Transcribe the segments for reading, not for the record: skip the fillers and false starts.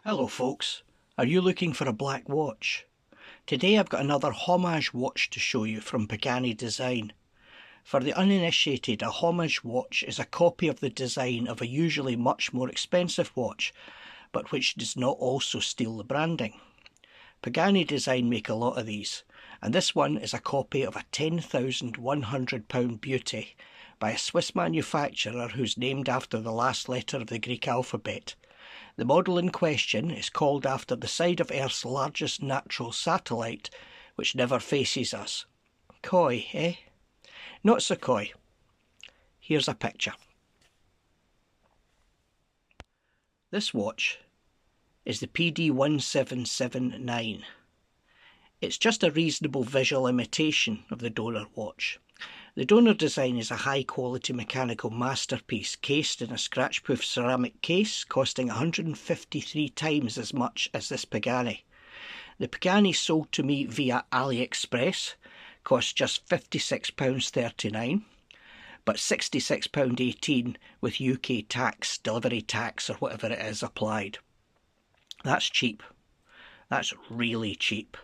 Hello folks, are you looking for a black watch? Today I've got another Homage watch to show you from Pagani Design. For the uninitiated, a Homage watch is a copy of the design of a usually much more expensive watch, but which does not also steal the branding. Pagani Design make a lot of these, and this one is a copy of a £10,100 beauty by a Swiss manufacturer who's named after the last letter of the Greek alphabet. The model in question is called after the side of Earth's largest natural satellite, which never faces us. Coy, eh? Not so coy. Here's a picture. This watch is the PD1779. It's just a reasonable visual imitation of the donor watch. The donor design is a high-quality mechanical masterpiece cased in a scratch-proof ceramic case costing 153 times as much as this Pagani. The Pagani sold to me via AliExpress cost just £56.39, but £66.18 with UK tax, delivery tax or whatever it is applied. That's cheap. That's really cheap.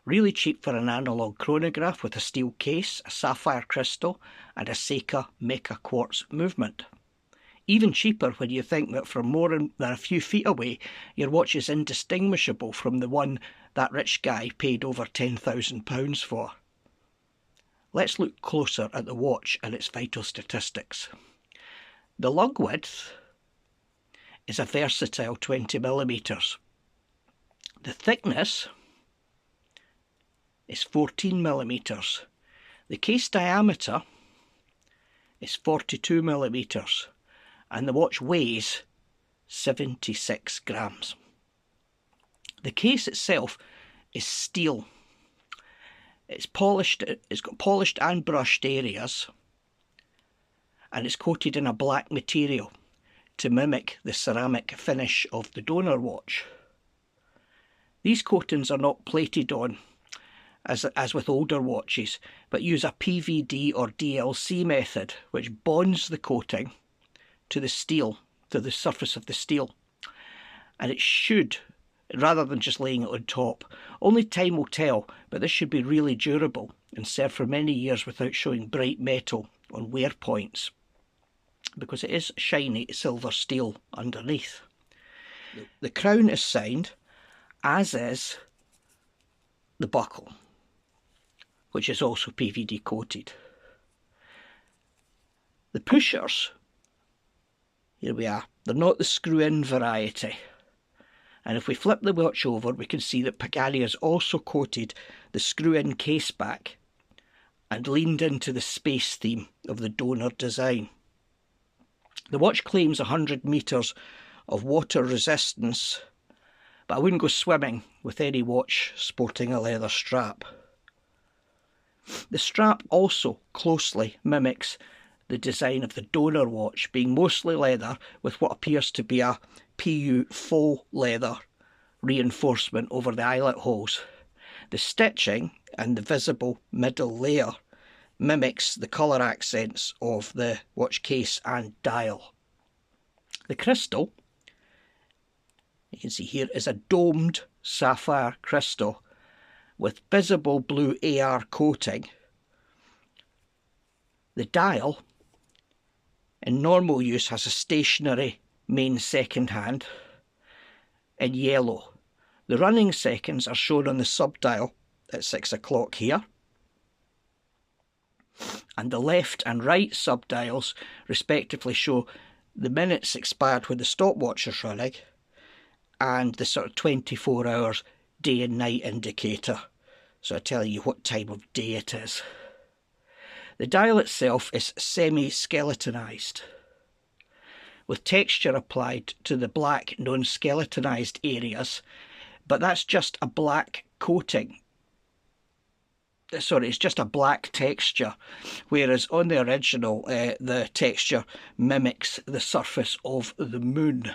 Really cheap for an analogue chronograph with a steel case, a sapphire crystal and a Seika Meca-quartz movement. Even cheaper when you think that from more than a few feet away your watch is indistinguishable from the one that rich guy paid over £10,000 for. Let's look closer at the watch and its vital statistics. The lug width is a versatile 20mm. The thickness is 14mm. The case diameter is 42mm and the watch weighs 76 grams. The case itself is steel. It's got polished and brushed areas, and it's coated in a black material to mimic the ceramic finish of the donor watch. These coatings are not plated on as with older watches, but use a PVD or DLC method which bonds the coating to the steel, to the surface of the steel. And it should, rather than just laying it on top, only time will tell, but this should be really durable and serve for many years without showing bright metal on wear points, because it is shiny silver steel underneath. The crown is signed, as is the buckle, which is also PVD coated. The pushers, here we are, they're not the screw-in variety. And if we flip the watch over, we can see that Pagani has also coated the screw-in case back and leaned into the space theme of the donor design. The watch claims 100 metres of water resistance, but I wouldn't go swimming with any watch sporting a leather strap. The strap also closely mimics the design of the donor watch, being mostly leather with what appears to be a PU faux leather reinforcement over the eyelet holes. The stitching and the visible middle layer mimics the colour accents of the watch case and dial. The crystal, you can see here, is a domed sapphire crystal with visible blue AR coating. The dial in normal use has a stationary main second hand in yellow. The running seconds are shown on the subdial at 6 o'clock here, and the left and right subdials respectively show the minutes expired when the stopwatch is running and the sort of 24 hours day and night indicator, so I tell you what time of day it is. The dial itself is semi-skeletonized, with texture applied to the black non-skeletonized areas, but that's just a black coating. Sorry, it's just a black texture, whereas on the original the texture mimics the surface of the moon.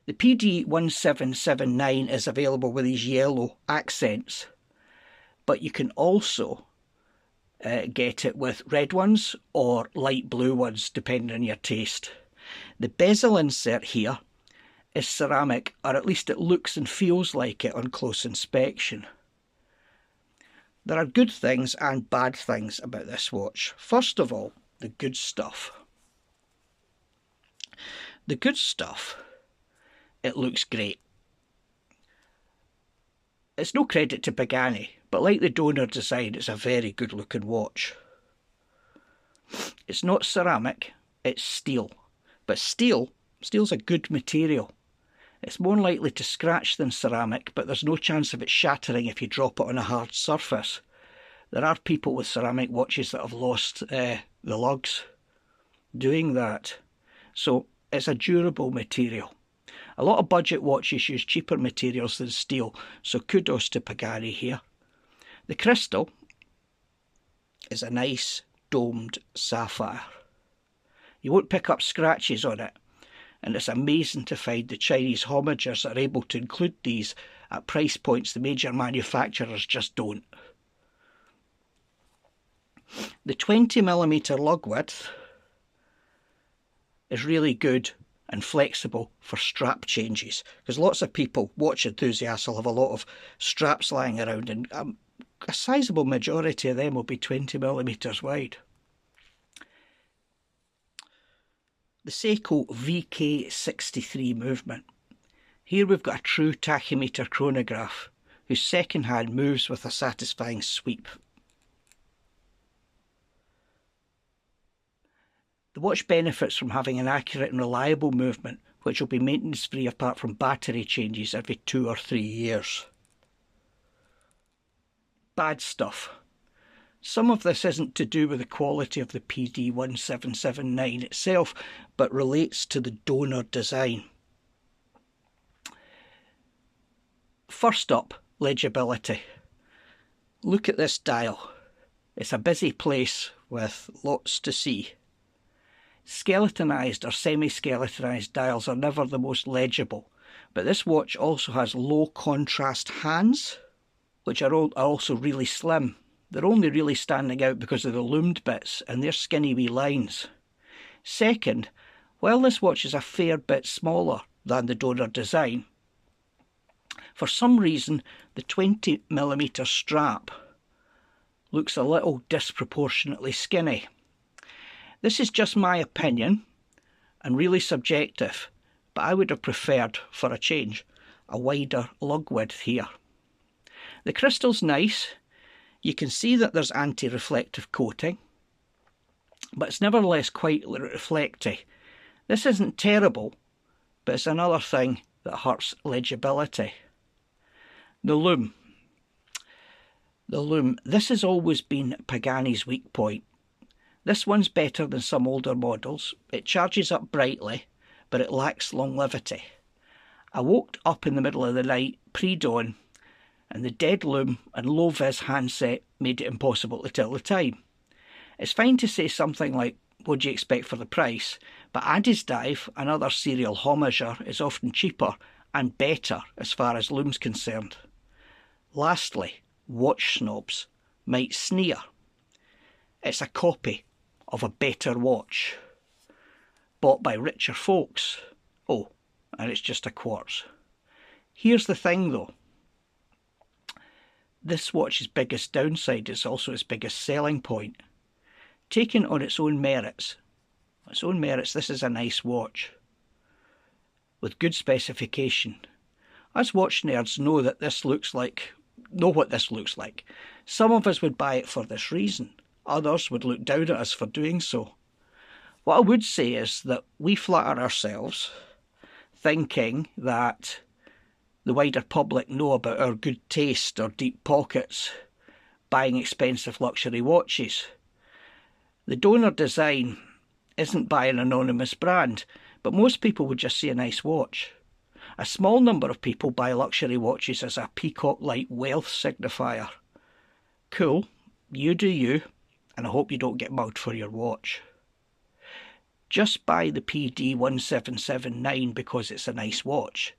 The PD1779 is available with these yellow accents, but you can also get it with red ones or light blue ones depending on your taste. The bezel insert here is ceramic, or at least it looks and feels like it on close inspection. There are good things and bad things about this watch. First of all, the good stuff. The good stuff, it looks great. It's no credit to Pagani, but like the donor design, it's a very good looking watch. It's not ceramic, it's steel. But steel's a good material. It's more likely to scratch than ceramic, but there's no chance of it shattering if you drop it on a hard surface. There are people with ceramic watches that have lost the lugs doing that. So it's a durable material. A lot of budget watches use cheaper materials than steel, so kudos to Pagani here. The crystal is a nice domed sapphire. You won't pick up scratches on it, and it's amazing to find the Chinese Homagers are able to include these at price points the major manufacturers just don't. The 20mm lug width is really good and flexible for strap changes, because lots of people, watch enthusiasts, will have a lot of straps lying around, and a sizable majority of them will be 20mm wide. The Seiko VK63 movement. Here we've got a true tachymeter chronograph whose second hand moves with a satisfying sweep. The watch benefits from having an accurate and reliable movement, which will be maintenance free apart from battery changes every 2 or 3 years. Bad stuff. Some of this isn't to do with the quality of the PD1779 itself, but relates to the donor design. First up, legibility. Look at this dial. It's a busy place with lots to see. Skeletonized or semi-skeletonized dials are never the most legible, but this watch also has low contrast hands, which are also really slim. They're only really standing out because of the loomed bits and their skinny wee lines. Second, while this watch is a fair bit smaller than the donor design, for some reason the 20mm strap looks a little disproportionately skinny. This is just my opinion and really subjective, but I would have preferred, for a change, a wider lug width here. The crystal's nice. You can see that there's anti-reflective coating, but it's nevertheless quite reflecty. This isn't terrible, but it's another thing that hurts legibility. The loom. This has always been Pagani's weak point. This one's better than some older models. It charges up brightly, but it lacks longevity. I woke up in the middle of the night, pre-dawn, and the dead loom and low-vis handset made it impossible to tell the time. It's fine to say something like, what do you expect for the price? But Addy's Dive, another serial homager, is often cheaper and better as far as loom's concerned. Lastly, watch snobs might sneer. It's a copy of a better watch, bought by richer folks. Oh, and it's just a quartz. Here's the thing though. This watch's biggest downside is also its biggest selling point. Taken on its own merits, this is a nice watch with good specification. Us watch nerds know what this looks like. Some of us would buy it for this reason. Others would look down at us for doing so. What I would say is that we flatter ourselves thinking that the wider public know about our good taste or deep pockets buying expensive luxury watches. The donor design isn't by an anonymous brand, but most people would just see a nice watch. A small number of people buy luxury watches as a peacock-like wealth signifier. Cool, you do you, and I hope you don't get mugged for your watch. Just buy the PD1779 because it's a nice watch.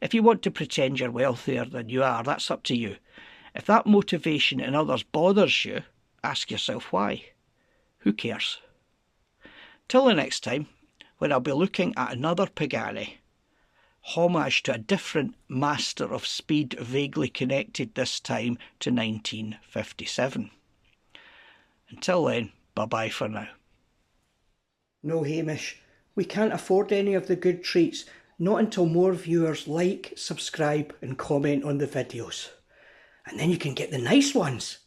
If you want to pretend you're wealthier than you are, that's up to you. If that motivation in others bothers you, ask yourself why. Who cares? Till the next time, when I'll be looking at another Pagani, Homage to a different master of speed, vaguely connected this time to 1957. Until then, bye-bye for now. No, Hamish, we can't afford any of the good treats, not until more viewers like, subscribe and comment on the videos. And then you can get the nice ones.